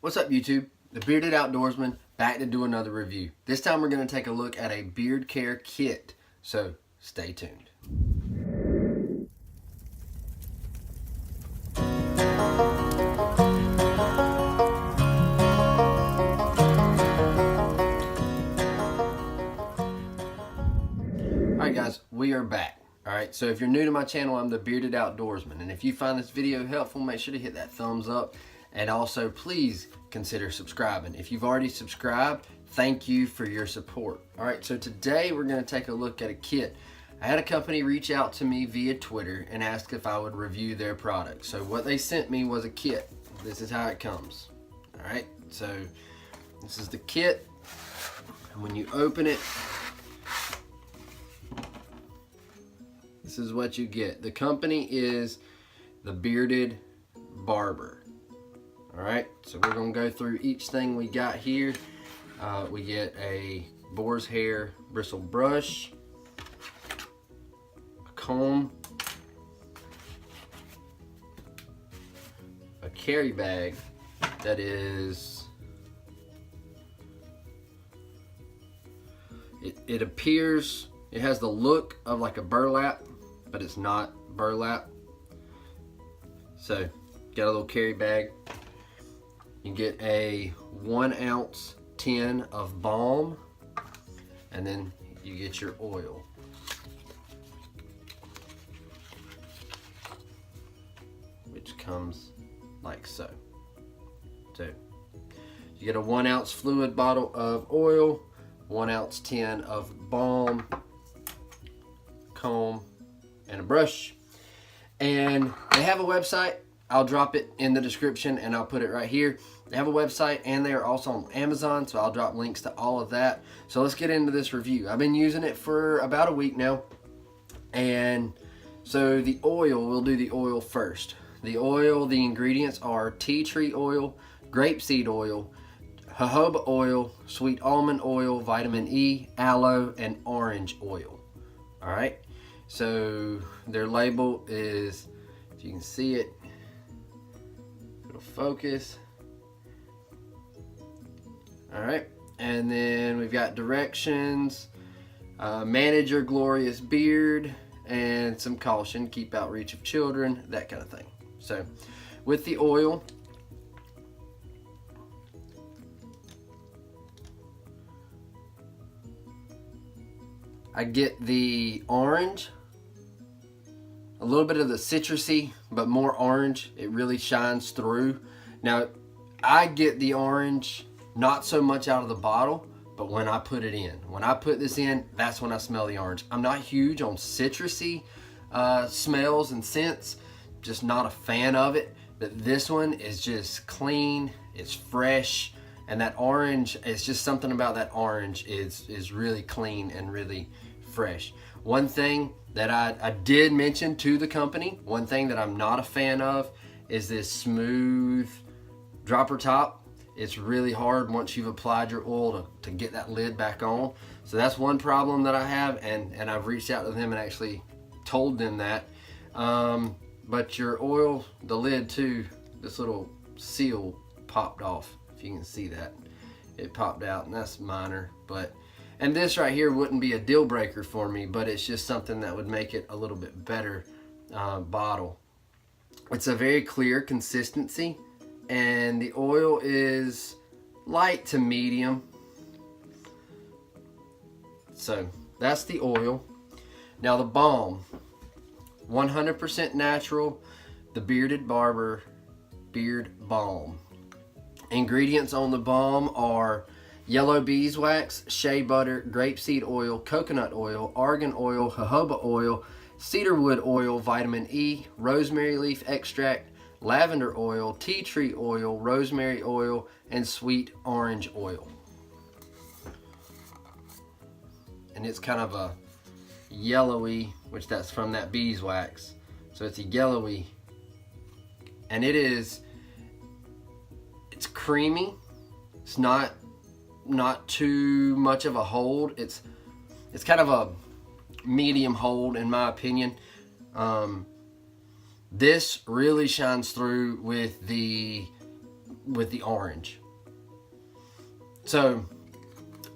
What's up, YouTube? The Bearded Outdoorsman back to do another review. This time we're going to take a look at a beard care kit, so stay tuned. Alright guys, we are back. Alright, so if you're new to my channel, I'm the Bearded Outdoorsman, and if you find this video helpful, make sure to hit that thumbs up, and also please consider subscribing. If you've already subscribed, thank you for your support. Alright, so today we're going to take a look at a kit. I had a company reach out to me via Twitter and ask if I would review their product. So what they sent me was a kit. This is how it comes. Alright, so this is the kit, and when you open it, this is what you get. The company is the Bearded Barber. Alright, so we're going to go through each thing we got here. We get a boar's hair bristle brush, a comb, a carry bag that is, it appears, it has the look of like a burlap, but it's not burlap. So, got a little carry bag. You get a 1 ounce tin of balm, and then you get your oil. Which comes like so. So, you get a 1 ounce fluid bottle of oil, 1 ounce tin of balm, comb, and a brush. And they have a website. I'll drop it in the description and I'll put it right here. They have a website and they are also on Amazon, so I'll drop links to all of that. So let's get into this review. I've been using it for about a week now. And so the oil, we'll do the oil first. The oil, the ingredients are tea tree oil, grapeseed oil, jojoba oil, sweet almond oil, vitamin E, aloe, and orange oil. All right. So their label is, if you can see it, it'll focus. All right, and then we've got directions, manage your glorious beard, and some caution, keep out reach of children, that kind of thing. So with the oil, I get the orange, a little bit of the citrusy, but more orange. It really shines through. Now, I get the orange not so much out of the bottle, but when I put it in. When I put this in, that's when I smell the orange. I'm not huge on citrusy smells and scents, just not a fan of it. But this one is just clean, it's fresh, and that orange, it's just something about that orange is really clean and really fresh. One thing that I did mention to the company, one thing that I'm not a fan of is this smooth dropper top. It's really hard once you've applied your oil to get that lid back on. So that's one problem that I have, and I've reached out to them and actually told them that. But your oil, the lid too, this little seal popped off. If you can see that, it popped out, and that's minor. And this right here wouldn't be a deal breaker for me, but it's just something that would make it a little bit better bottle. It's a very clear consistency, and the oil is light to medium. So that's the oil. Now the balm, 100% natural, the Bearded Barber Beard Balm. Ingredients on the balm are yellow beeswax, shea butter, grapeseed oil, coconut oil, argan oil, jojoba oil, cedarwood oil, vitamin E, rosemary leaf extract, lavender oil, tea tree oil, rosemary oil, and sweet orange oil. And it's kind of a yellowy, which that's from that beeswax. So it's a yellowy, and it's creamy. It's not too much of a hold. It's kind of a medium hold in my opinion. This really shines through with the with the orange. So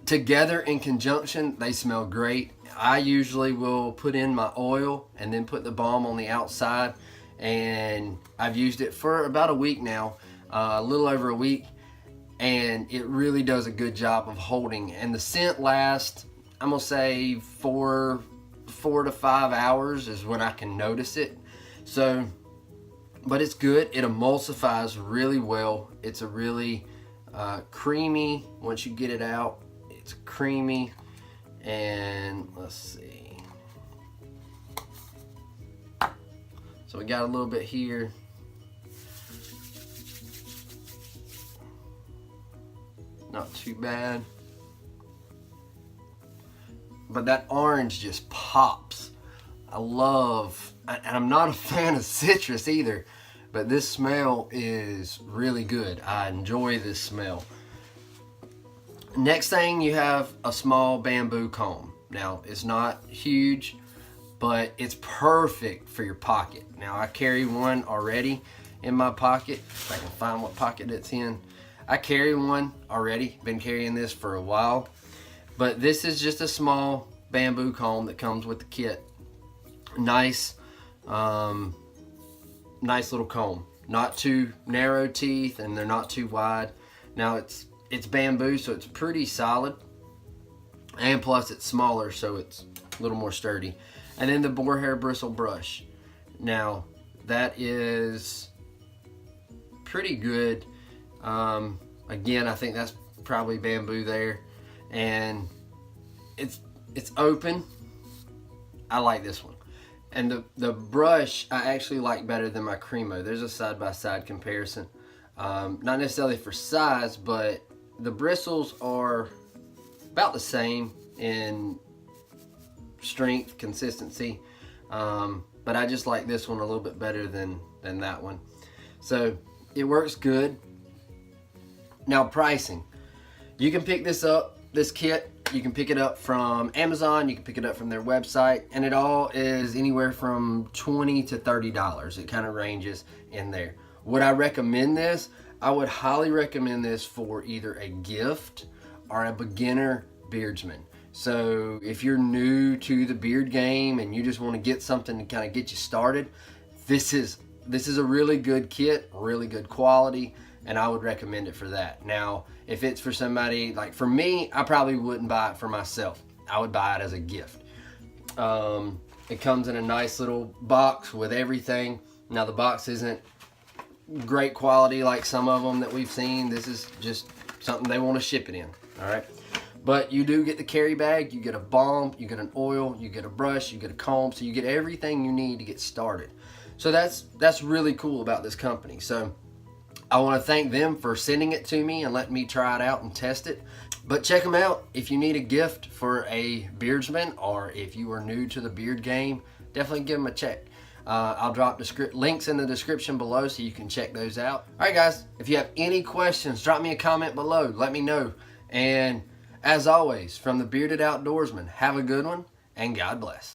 together in conjunction, they smell great. I usually will put in my oil and then put the balm on the outside, and I've used it for about a week now, a little over a week, and it really does a good job of holding. And the scent lasts, I'm gonna say 4 to 5 hours is when I can notice it. So, but it's good. It emulsifies really well. It's a really creamy, once you get it out, it's creamy. And let's see. So we got a little bit here. Not too bad. But that orange just pops. And I'm not a fan of citrus either, but this smell is really good. I enjoy this smell. Next thing, you have a small bamboo comb. Now, it's not huge, but it's perfect for your pocket. Now, I carry one already in my pocket. If I can find what pocket it's in. I carry one already. Been carrying this for a while. But this is just a small bamboo comb that comes with the kit. Nice little comb. Not too narrow teeth, and they're not too wide. Now, it's bamboo, so it's pretty solid, and plus it's smaller, so it's a little more sturdy. And then the boar hair bristle brush. Now that is pretty good. Again, I think that's probably bamboo there, and it's open. I like this one. And the brush I actually like better than my Cremo. There's a side-by-side comparison. Not necessarily for size, but the bristles are about the same in strength, consistency, but I just like this one a little bit better than that one. So it works good. Now, pricing. You can pick this kit, you can pick it up from Amazon, you can pick it up from their website, and it all is anywhere from $20 to $30. It kind of ranges in there. Would I recommend this? I would highly recommend this for either a gift or a beginner beardsman. So if you're new to the beard game and you just want to get something to kind of get you started, this is a really good kit, really good quality, and I would recommend it for that. Now, if it's for somebody, like for me, I probably wouldn't buy it for myself. I would buy it as a gift. It comes in a nice little box with everything. Now, the box isn't great quality like some of them that we've seen. This is just something they want to ship it in, all right? But you do get the carry bag, you get a balm, you get an oil, you get a brush, you get a comb, so you get everything you need to get started. So that's really cool about this company. So I want to thank them for sending it to me and letting me try it out and test it. But check them out if you need a gift for a beardsman, or if you are new to the beard game, definitely give them a check. I'll drop links in the description below so you can check those out. All right, guys, if you have any questions, drop me a comment below. Let me know. And as always, from the Bearded Outdoorsman, have a good one, and God bless.